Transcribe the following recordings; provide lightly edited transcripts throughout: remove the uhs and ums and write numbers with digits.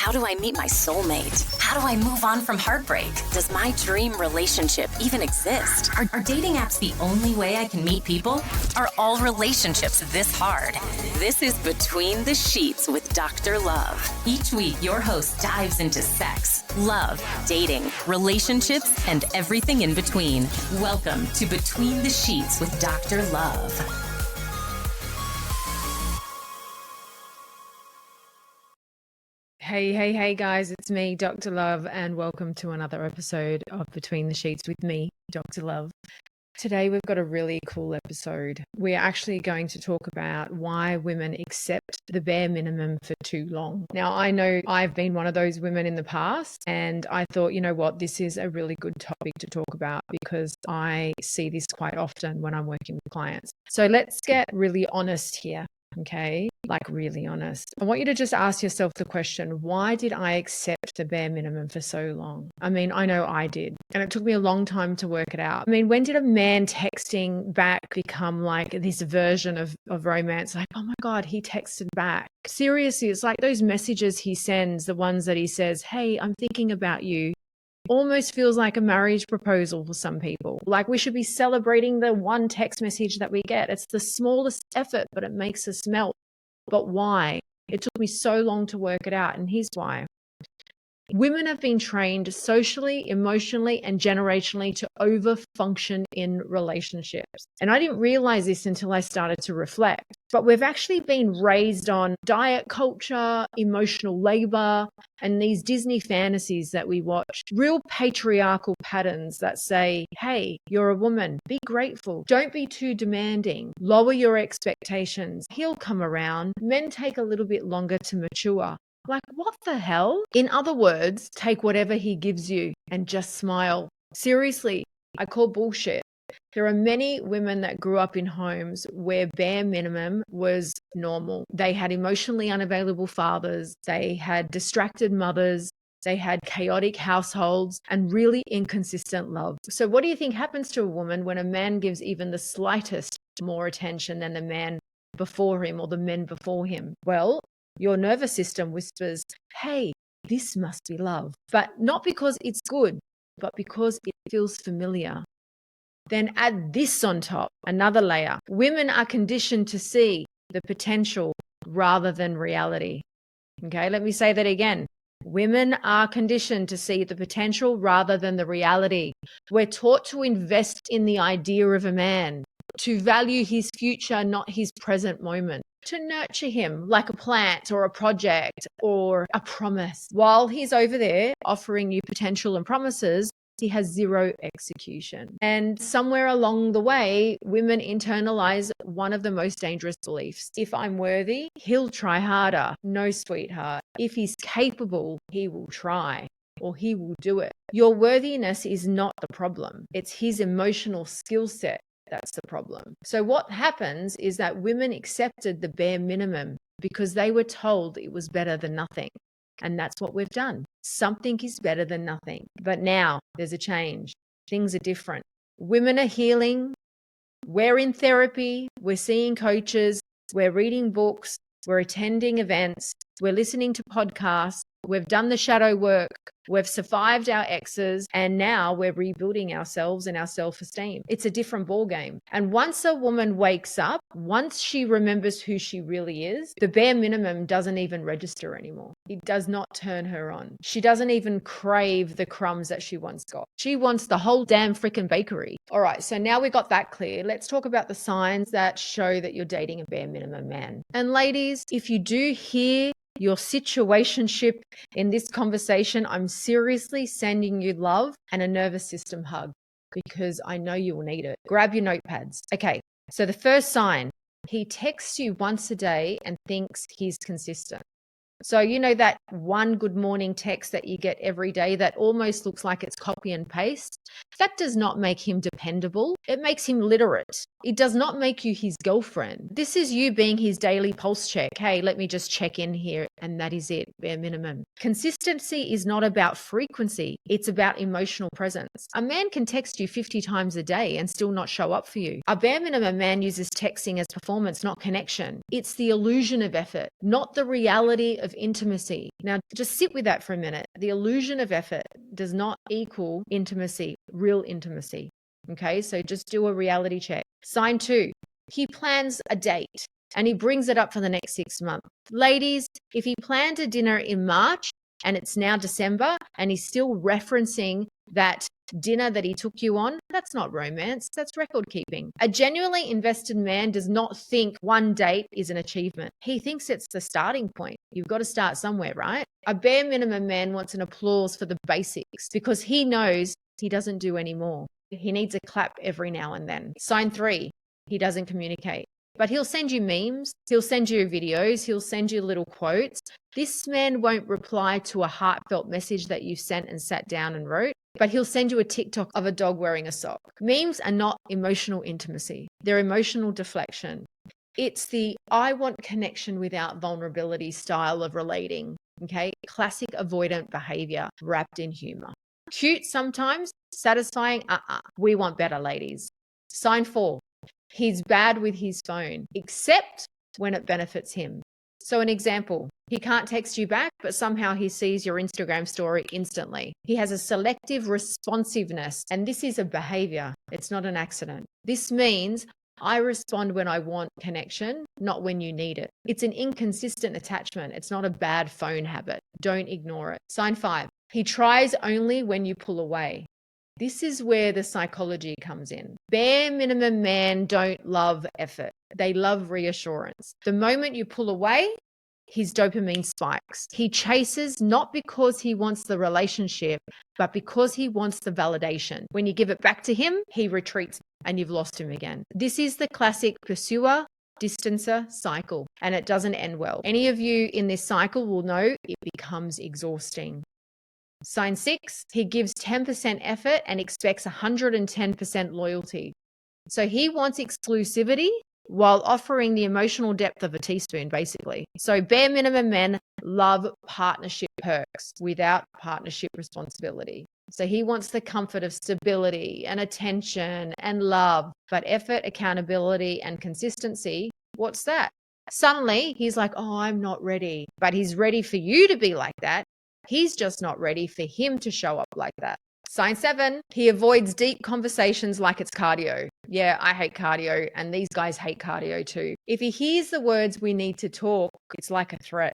How do I meet my soulmate? How do I move on from heartbreak? Does my dream relationship even exist? Are dating apps the only way I can meet people? Are all relationships this hard? This is Between the Sheets with Dr. Love. Each week, your host dives into sex, love, dating, relationships, and everything in between. Welcome to Between the Sheets with Dr. Love. Hey guys, it's me, Dr. Love, and welcome to another episode of Between the Sheets with me, Dr. Love. Today we've got a really cool episode. We're actually going to talk about why women accept the bare minimum for too long. Now, I know I've been one of those women in the past, and I thought, you know what, this is a really good topic to talk about because I see this quite often when I'm working with clients. So let's get really honest here. Okay, like really honest. I want you to just ask yourself the question, why did I accept the bare minimum for so long? I mean, I know I did, and it took me a long time to work it out. I mean, when did a man texting back become like this version of romance? Like, oh my God, he texted back. Seriously, it's like those messages he sends, the ones that he says, hey, I'm thinking about you. Almost feels like a marriage proposal for some people. Like we should be celebrating the one text message that we get. It's the smallest effort, but it makes us melt. But why? It took me so long to work it out, and here's why. Women have been trained socially, emotionally, and generationally to overfunction in relationships. And I didn't realize this until I started to reflect. But we've actually been raised on diet culture, emotional labor, and these Disney fantasies that we watch. Real patriarchal patterns that say, hey, you're a woman, be grateful. Don't be too demanding. Lower your expectations. He'll come around. Men take a little bit longer to mature. Like, what the hell? In other words, take whatever he gives you and just smile. Seriously, I call bullshit. There are many women that grew up in homes where bare minimum was normal. They had emotionally unavailable fathers. They had distracted mothers. They had chaotic households and really inconsistent love. So what do you think happens to a woman when a man gives even the slightest more attention than the man before him or the men before him? Well, your nervous system whispers, hey, this must be love. But not because it's good, but because it feels familiar. Then add this on top, another layer. Women are conditioned to see the potential rather than reality. Okay, let me say that again. Women are conditioned to see the potential rather than the reality. We're taught to invest in the idea of a man, to value his future, not his present moment, to nurture him like a plant or a project or a promise. While he's over there offering you potential and promises, he has zero execution. And somewhere along the way, women internalize one of the most dangerous beliefs. If I'm worthy, he'll try harder. No, sweetheart. If he's capable, he will try. Or he will do it. Your worthiness is not the problem. It's his emotional skill set that's the problem. So what happens is that women accepted the bare minimum because they were told it was better than nothing. And that's what we've done. Something is better than nothing. But now there's a change. Things are different. Women are healing. We're in therapy. We're seeing coaches. We're reading books. We're attending events. We're listening to podcasts. We've done the shadow work. We've survived our exes, and now we're rebuilding ourselves and our self-esteem. It's a different ballgame. And once a woman wakes up, once she remembers who she really is, the bare minimum doesn't even register anymore. It does not turn her on. She doesn't even crave the crumbs that she once got. She wants the whole damn freaking bakery. All right, so now we got that clear. Let's talk about the signs that show that you're dating a bare minimum man. And ladies, if you do hear your situationship in this conversation, I'm seriously sending you love and a nervous system hug because I know you will need it. Grab your notepads. Okay, so the first sign, he texts you once a day and thinks he's consistent. So you know that one good morning text that you get every day that almost looks like it's copy and paste? That does not make him dependable. It makes him literate. It does not make you his girlfriend. This is you being his daily pulse check. Hey, let me just check in here. And that is it, bare minimum. Consistency is not about frequency. It's about emotional presence. A man can text you 50 times a day and still not show up for you. A bare minimum man uses texting as performance, not connection. It's the illusion of effort, not the reality of of intimacy. Now, just sit with that for a minute. The illusion of effort does not equal intimacy, real intimacy. Okay, so just do a reality check. Sign 2, he plans a date and he brings it up for the next 6 months. Ladies, if he planned a dinner in March and it's now December and he's still referencing that dinner that he took you on, that's not romance, that's record keeping. A genuinely invested man does not think one date is an achievement. He thinks it's the starting point. You've got to start somewhere, right? A bare minimum man wants an applause for the basics because he knows he doesn't do any more. He needs a clap every now and then. Sign 3, he doesn't communicate. But he'll send you memes, he'll send you videos, he'll send you little quotes. This man won't reply to a heartfelt message that you sent and sat down and wrote, but he'll send you a TikTok of a dog wearing a sock. Memes are not emotional intimacy. They're emotional deflection. It's the I want connection without vulnerability style of relating, okay? Classic avoidant behavior wrapped in humor. Cute sometimes, satisfying, we want better, ladies. Sign 4. He's bad with his phone, except when it benefits him. So an example, he can't text you back, but somehow he sees your Instagram story instantly. He has a selective responsiveness, and this is a behavior. It's not an accident. This means I respond when I want connection, not when you need it. It's an inconsistent attachment. It's not a bad phone habit. Don't ignore it. Sign 5. He tries only when you pull away. This is where the psychology comes in. Bare minimum men don't love effort. They love reassurance. The moment you pull away, his dopamine spikes. He chases not because he wants the relationship, but because he wants the validation. When you give it back to him, he retreats and you've lost him again. This is the classic pursuer, distancer cycle, and it doesn't end well. Any of you in this cycle will know it becomes exhausting. Sign 6, he gives 10% effort and expects 110% loyalty. So he wants exclusivity while offering the emotional depth of a teaspoon, basically. So bare minimum men love partnership perks without partnership responsibility. So he wants the comfort of stability and attention and love, but effort, accountability, and consistency, what's that? Suddenly he's like, oh, I'm not ready, but he's ready for you to be like that. He's just not ready for him to show up like that. Sign 7, he avoids deep conversations like it's cardio. Yeah, I hate cardio, and these guys hate cardio too. If he hears the words we need to talk, it's like a threat.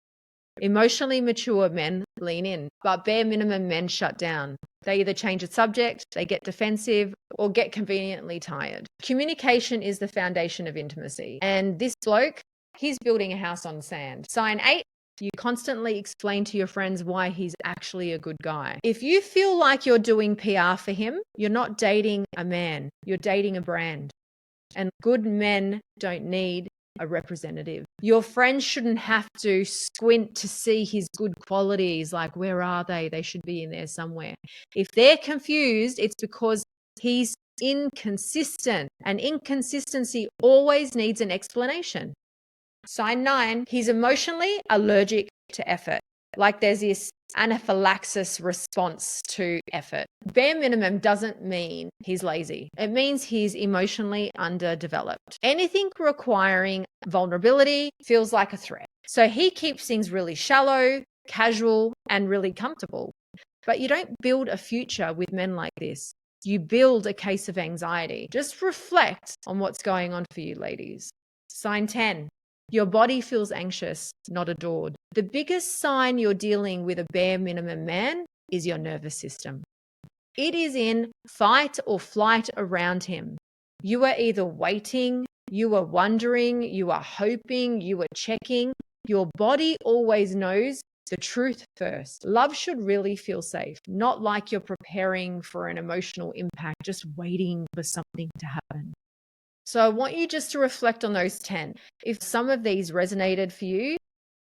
Emotionally mature men lean in, but bare minimum men shut down. They either change the subject, they get defensive, or get conveniently tired. Communication is the foundation of intimacy. And this bloke, he's building a house on sand. Sign 8, you constantly explain to your friends why he's actually a good guy. If you feel like you're doing PR for him, you're not dating a man, you're dating a brand. And good men don't need a representative. Your friends shouldn't have to squint to see his good qualities, like where are they? They should be in there somewhere. If they're confused, it's because he's inconsistent, and inconsistency always needs an explanation. Sign 9, he's emotionally allergic to effort. Like there's this anaphylaxis response to effort. Bare minimum doesn't mean he's lazy. It means he's emotionally underdeveloped. Anything requiring vulnerability feels like a threat. So he keeps things really shallow, casual, and really comfortable. But you don't build a future with men like this. You build a case of anxiety. Just reflect on what's going on for you, ladies. Sign 10. Your body feels anxious, not adored. The biggest sign you're dealing with a bare minimum man is your nervous system. It is in fight or flight around him. You are either waiting, you are wondering, you are hoping, you are checking. Your body always knows the truth first. Love should really feel safe, not like you're preparing for an emotional impact, just waiting for something to happen. So I want you just to reflect on those 10. If some of these resonated for you,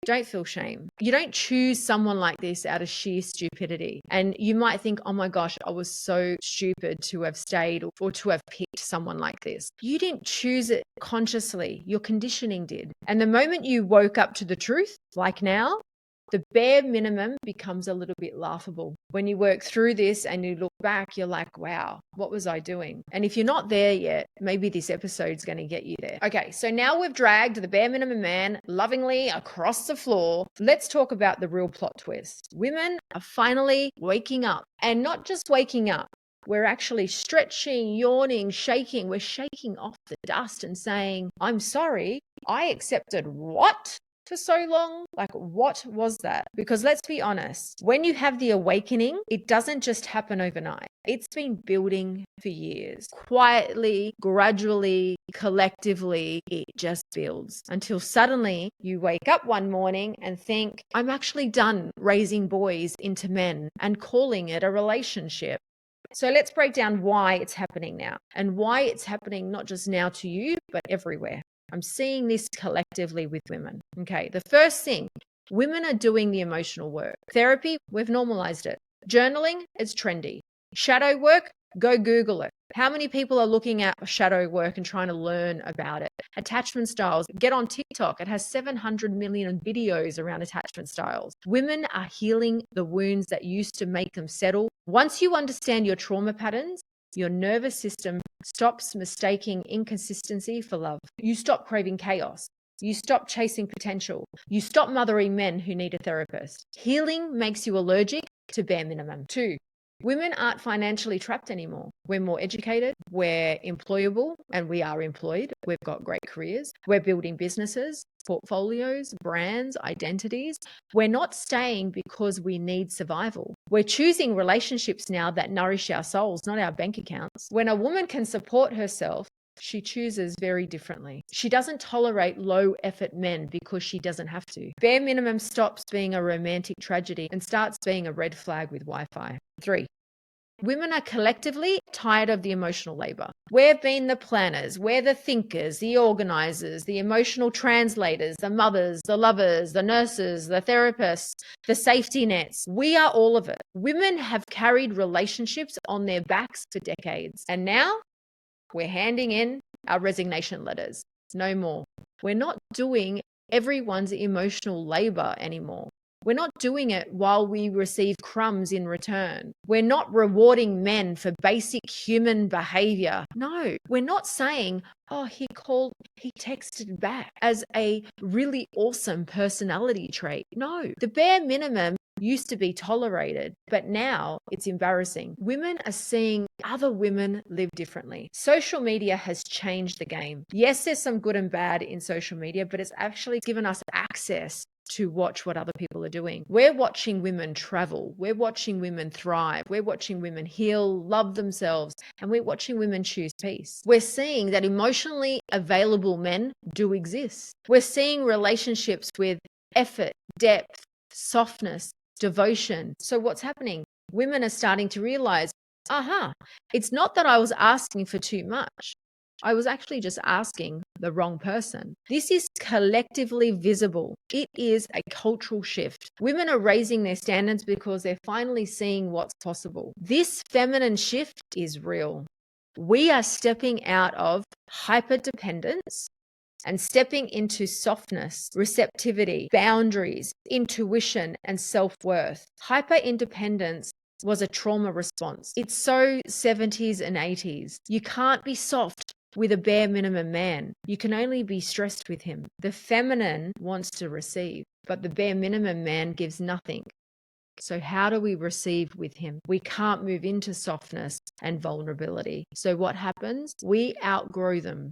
don't feel shame. You don't choose someone like this out of sheer stupidity. And you might think, oh my gosh, I was so stupid to have stayed or to have picked someone like this. You didn't choose it consciously. Your conditioning did. And the moment you woke up to the truth, like now, The bare minimum becomes a little bit laughable. When you work through this and you look back, you're like, wow, what was I doing? And if you're not there yet, maybe this episode's going to get you there. Okay, so now we've dragged the bare minimum man lovingly across the floor. Let's talk about the real plot twist. Women are finally waking up, and not just waking up. We're actually stretching, yawning, shaking. We're shaking off the dust and saying, I'm sorry, I accepted what? For so long? Like, what was that? Because let's be honest, when you have the awakening, it doesn't just happen overnight. It's been building for years. Quietly, gradually, collectively, it just builds until suddenly you wake up one morning and think, I'm actually done raising boys into men and calling it a relationship. So let's break down why it's happening now and why it's happening not just now to you, but everywhere. I'm seeing this collectively with women. Okay, the first thing, women are doing the emotional work. Therapy, we've normalized it. Journaling, it's trendy. Shadow work, go Google it. How many people are looking at shadow work and trying to learn about it? Attachment styles, get on TikTok. It has 700 million videos around attachment styles. Women are healing the wounds that used to make them settle. Once you understand your trauma patterns, your nervous system stops mistaking inconsistency for love. You stop craving chaos. You stop chasing potential. You stop mothering men who need a therapist. Healing makes you allergic to bare minimum. 2, women aren't financially trapped anymore. We're more educated, we're employable, and we are employed. We've got great careers. We're building businesses, portfolios, brands, identities. We're not staying because we need survival. We're choosing relationships now that nourish our souls, not our bank accounts. When a woman can support herself, she chooses very differently. She doesn't tolerate low effort men because she doesn't have to. Bare minimum stops being a romantic tragedy and starts being a red flag with Wi-Fi. 3, women are collectively tired of the emotional labor. We've been the planners, we're the thinkers, the organizers, the emotional translators, the mothers, the lovers, the nurses, the therapists, the safety nets. We are all of it. Women have carried relationships on their backs for decades. And now we're handing in our resignation letters. No more. We're not doing everyone's emotional labor anymore. We're not doing it while we receive crumbs in return. We're not rewarding men for basic human behavior. No, we're not saying, oh, he texted back as a really awesome personality trait. No, the bare minimum used to be tolerated, but now it's embarrassing. Women are seeing other women live differently. Social media has changed the game. Yes, there's some good and bad in social media, but it's actually given us access to watch what other people are doing. We're watching women travel. We're watching women thrive. We're watching women heal, love themselves, and we're watching women choose peace. We're seeing that emotionally available men do exist. We're seeing relationships with effort, depth, softness, devotion. So what's happening? Women are starting to realize, it's not that I was asking for too much. I was actually just asking the wrong person. This is collectively visible. It is a cultural shift. Women are raising their standards because they're finally seeing what's possible. This feminine shift is real. We are stepping out of hyperdependence and stepping into softness, receptivity, boundaries, intuition, and self-worth. Hyper-independence was a trauma response. It's so 70s and 80s. You can't be soft with a bare minimum man. You can only be stressed with him. The feminine wants to receive, but the bare minimum man gives nothing. So how do we receive with him? We can't move into softness and vulnerability. So what happens? We outgrow them.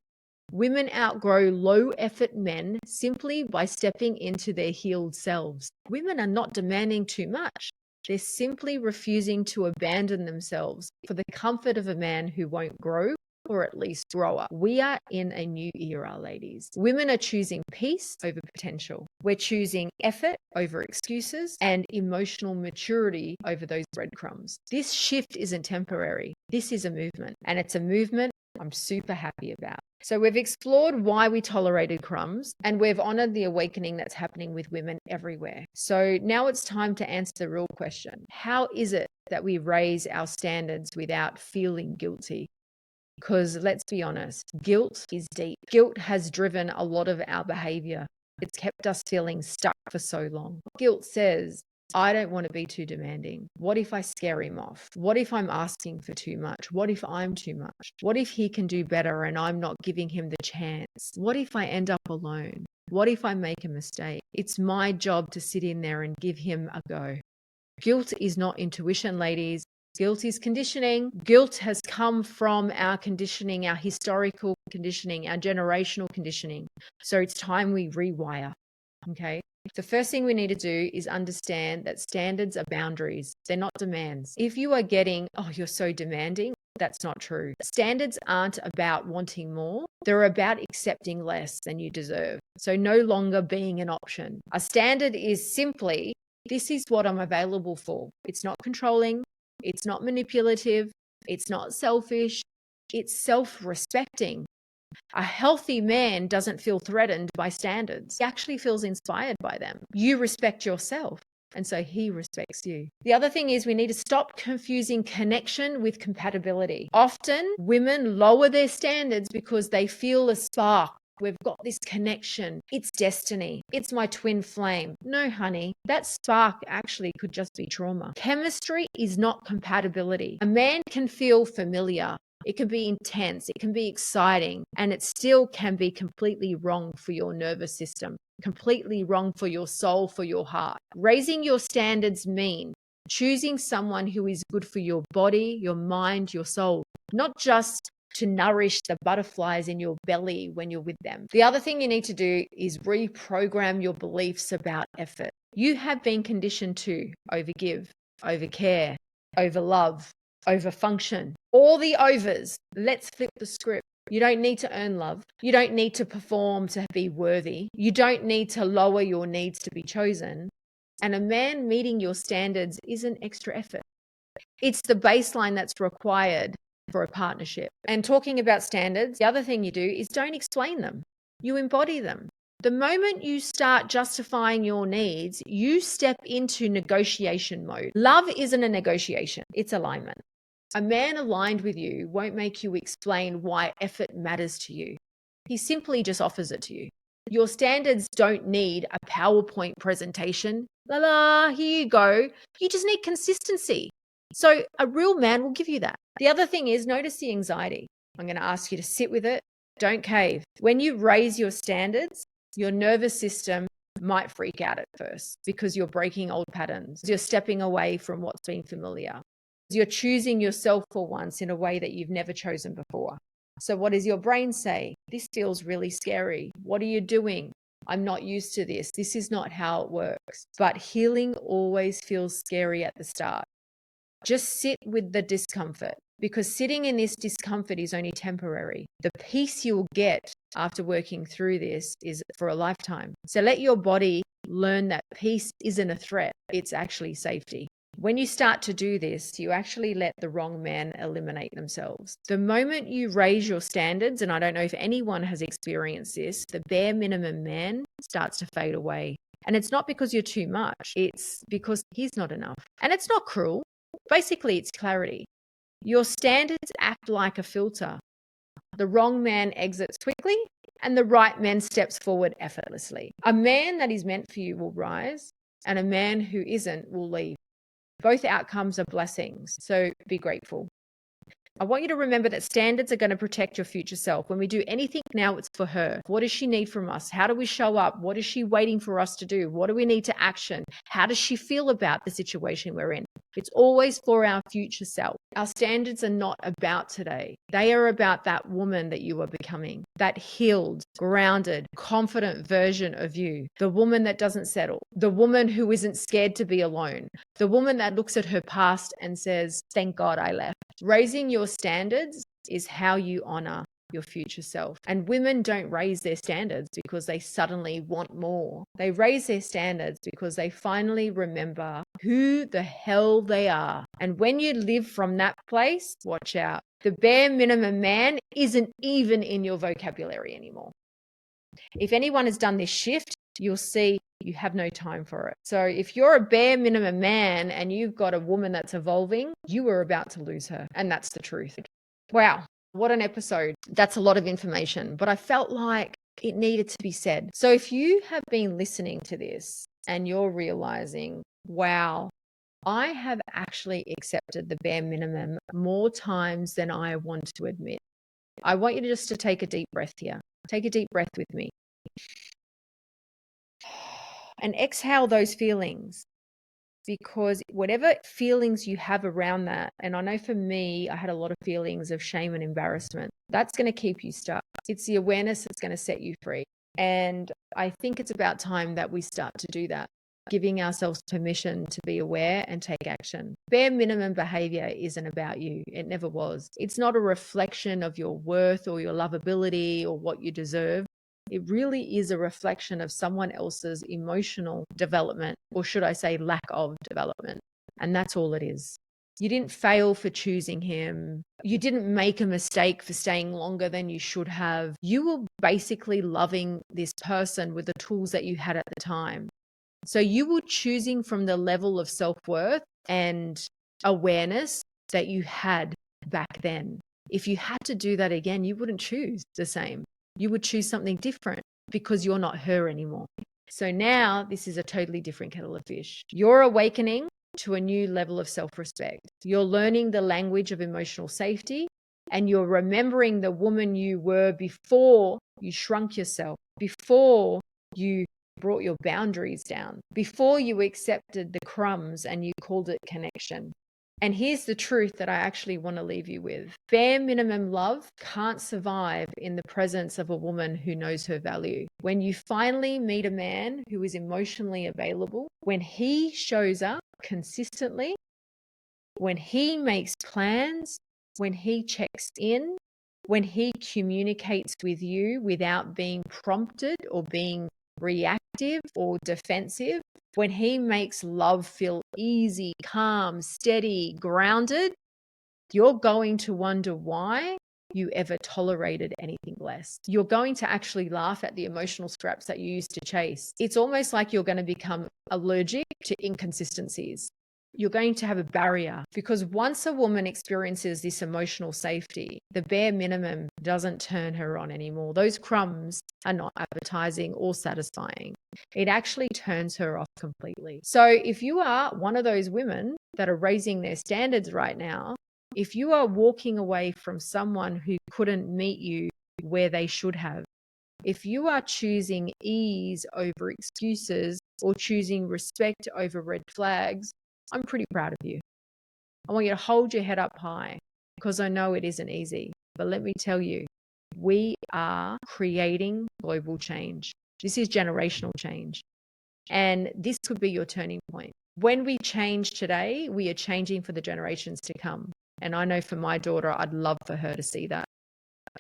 Women outgrow low effort men simply by stepping into their healed selves. Women are not demanding too much. They're simply refusing to abandon themselves for the comfort of a man who won't grow or at least grow up. We are in a new era, ladies. Women are choosing peace over potential. We're choosing effort over excuses and emotional maturity over those breadcrumbs. This shift isn't temporary. This is a movement, and it's a movement I'm super happy about. So we've explored why we tolerated crumbs, and we've honored the awakening that's happening with women everywhere. So now it's time to answer the real question. How is it that we raise our standards without feeling guilty? Because let's be honest, guilt is deep. Guilt has driven a lot of our behavior. It's kept us feeling stuck for so long. Guilt says, I don't want to be too demanding. What if I scare him off? What if I'm asking for too much? What if I'm too much? What if he can do better and I'm not giving him the chance? What if I end up alone? What if I make a mistake? It's my job to sit in there and give him a go. Guilt is not intuition, ladies. Guilt is conditioning. Guilt has come from our conditioning, our historical conditioning, our generational conditioning. So it's time we rewire. Okay. The first thing we need to do is understand that standards are boundaries. They're not demands. If you are getting, oh, you're so demanding, that's not true. Standards aren't about wanting more. They're about accepting less than you deserve. So no longer being an option. A standard is simply, this is what I'm available for. It's not controlling. It's not manipulative. It's not selfish. It's self-respecting. A healthy man doesn't feel threatened by standards. He actually feels inspired by them. You respect yourself, and so he respects you. The other thing is we need to stop confusing connection with compatibility. Often women lower their standards because they feel a spark. We've got this connection. It's destiny. It's my twin flame. No, honey, that spark actually could just be trauma. Chemistry is not compatibility. A man can feel familiar. It can be intense. It can be exciting. And it still can be completely wrong for your nervous system, completely wrong for your soul, for your heart. Raising your standards mean choosing someone who is good for your body, your mind, your soul, not just to nourish the butterflies in your belly when you're with them. The other thing you need to do is reprogram your beliefs about effort. You have been conditioned to overgive, overcare, overlove, overfunction, all the overs. Let's flip the script. You don't need to earn love. You don't need to perform to be worthy. You don't need to lower your needs to be chosen. And a man meeting your standards is an extra effort. It's the baseline that's required for a partnership. And talking about standards, the other thing you do is don't explain them. You embody them. The moment you start justifying your needs, you step into negotiation mode. Love isn't a negotiation, it's alignment. A man aligned with you won't make you explain why effort matters to you. He simply just offers it to you. Your standards don't need a PowerPoint presentation. La la, here you go. You just need consistency. So a real man will give you that. The other thing is notice the anxiety. I'm going to ask you to sit with it. Don't cave. When you raise your standards, your nervous system might freak out at first because you're breaking old patterns. You're stepping away from what's been familiar. You're choosing yourself for once in a way that you've never chosen before. So what does your brain say? This feels really scary. What are you doing? I'm not used to this. This is not how it works. But healing always feels scary at the start. Just sit with the discomfort, because sitting in this discomfort is only temporary. The peace you'll get after working through this is for a lifetime. So let your body learn that peace isn't a threat. It's actually safety. When you start to do this, you actually let the wrong man eliminate themselves. The moment you raise your standards, and I don't know if anyone has experienced this, the bare minimum man starts to fade away. And it's not because you're too much. It's because he's not enough. And it's not cruel. Basically, it's clarity. Your standards act like a filter. The wrong man exits quickly and the right man steps forward effortlessly. A man that is meant for you will rise and a man who isn't will leave. Both outcomes are blessings, so be grateful. I want you to remember that standards are going to protect your future self. When we do anything now, it's for her. What does she need from us? How do we show up? What is she waiting for us to do? What do we need to action? How does she feel about the situation we're in? It's always for our future self. Our standards are not about today. They are about that woman that you are becoming, that healed, grounded, confident version of you, the woman that doesn't settle, the woman who isn't scared to be alone, the woman that looks at her past and says, thank God I left. Raising your standards is how you honor your future self. And women don't raise their standards because they suddenly want more. They raise their standards because they finally remember who the hell they are. And when you live from that place, watch out. The bare minimum man isn't even in your vocabulary anymore. If anyone has done this shift, you'll see you have no time for it. So if you're a bare minimum man and you've got a woman that's evolving, you are about to lose her. And that's the truth. Wow. What an episode. That's a lot of information. But I felt like It needed to be said. So if you have been listening to this and you're realizing, wow, I have actually accepted the bare minimum more times than I want to admit. I want you to just to take a deep breath here. Take a deep breath with me. And exhale those feelings, because whatever feelings you have around that, and I know for me, I had a lot of feelings of shame and embarrassment. That's going to keep you stuck. It's the awareness that's going to set you free. And I think it's about time that we start to do that, giving ourselves permission to be aware and take action. Bare minimum behavior isn't about you. It never was. It's not a reflection of your worth or your lovability or what you deserve. It really is a reflection of someone else's emotional development, or should I say lack of development. And that's all it is. You didn't fail for choosing him. You didn't make a mistake for staying longer than you should have. You were basically loving this person with the tools that you had at the time. So you were choosing from the level of self-worth and awareness that you had back then. If you had to do that again, you wouldn't choose the same. You would choose something different because you're not her anymore. So now this is a totally different kettle of fish. You're awakening to a new level of self-respect. You're learning the language of emotional safety, and you're remembering the woman you were before you shrunk yourself, before you brought your boundaries down, before you accepted the crumbs and you called it connection. And here's the truth that I actually want to leave you with. Bare minimum love can't survive in the presence of a woman who knows her value. When you finally meet a man who is emotionally available, when he shows up consistently, when he makes plans, when he checks in, when he communicates with you without being prompted or being reactive or defensive, when he makes love feel easy, calm, steady, grounded, you're going to wonder why you ever tolerated anything less. You're going to actually laugh at the emotional scraps that you used to chase. It's almost like you're going to become allergic to inconsistencies. You're going to have a barrier, because once a woman experiences this emotional safety, the bare minimum doesn't turn her on anymore. Those crumbs are not appetizing or satisfying. It actually turns her off completely. So if you are one of those women that are raising their standards right now, if you are walking away from someone who couldn't meet you where they should have, if you are choosing ease over excuses or choosing respect over red flags, I'm pretty proud of you. I want you to hold your head up high, because I know it isn't easy. But let me tell you, we are creating global change. This is generational change. And this could be your turning point. When we change today, we are changing for the generations to come. And I know for my daughter, I'd love for her to see that.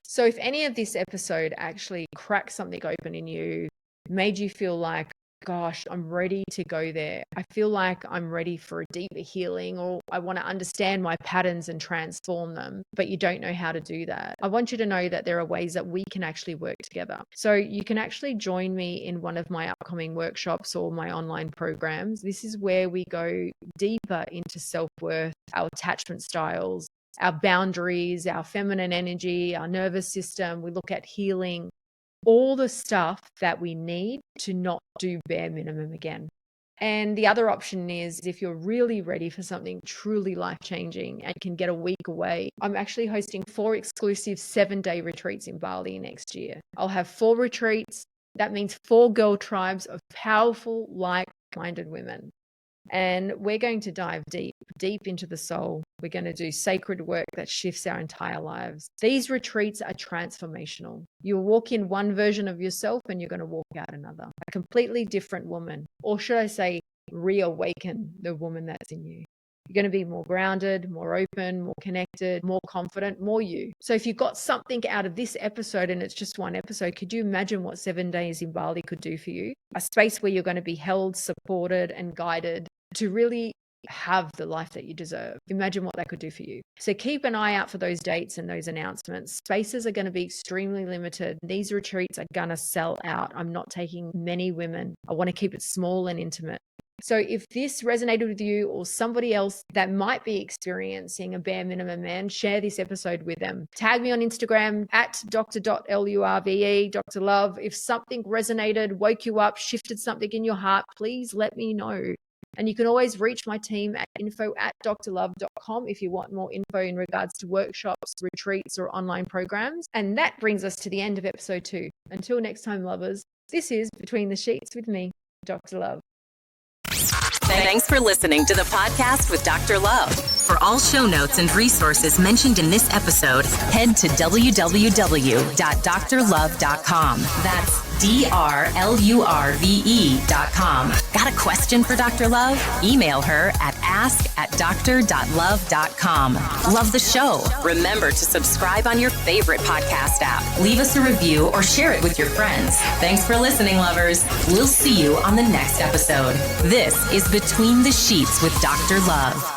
So if any of this episode actually cracked something open in you, made you feel like, gosh, I'm ready to go there. I feel like I'm ready for a deeper healing, or I want to understand my patterns and transform them, but you don't know how to do that. I want you to know that there are ways that we can actually work together. So you can actually join me in one of my upcoming workshops or my online programs. This is where we go deeper into self-worth, our attachment styles, our boundaries, our feminine energy, our nervous system. We look at healing, all the stuff that we need to not do bare minimum again. And the other option is, if you're really ready for something truly life-changing and can get a week away, I'm actually hosting 4 exclusive 7-day retreats in Bali next year. I'll have 4 retreats. That means 4 girl tribes of powerful, like-minded women. And we're going to dive deep into the soul. We're going to do sacred work that shifts our entire lives. These retreats are transformational. You'll walk in one version of yourself and you're going to walk out another, a completely different woman. Or should I say, reawaken the woman that's in you. You're going to be more grounded, more open, more connected, more confident, more you. So if you got something out of this episode, and it's just one episode, could you imagine what 7 days in Bali could do for you? A space where you're going to be held, supported, and guided to really have the life that you deserve. Imagine what that could do for you. So keep an eye out for those dates and those announcements. Spaces are going to be extremely limited. These retreats are going to sell out. I'm not taking many women. I want to keep it small and intimate. So if this resonated with you or somebody else that might be experiencing a bare minimum man, share this episode with them. Tag me on Instagram at dr.lurve, Dr. Love. If something resonated, woke you up, shifted something in your heart, please let me know. And you can always reach my team at info@drlove.com if you want more info in regards to workshops, retreats, or online programs. And that brings us to the end of episode 2. Until next time, lovers, this is Between the Sheets with me, Dr. Love. Thanks for listening to the podcast with Dr. Love. For all show notes and resources mentioned in this episode, head to www.drlove.com. That's DRLURVE.com. Got a question for Dr. Love? Email her at ask@dr.love.com. Love the show? Remember to subscribe on your favorite podcast app. Leave us a review or share it with your friends. Thanks for listening, lovers. We'll see you on the next episode. This is Between the Sheets with Dr. Love.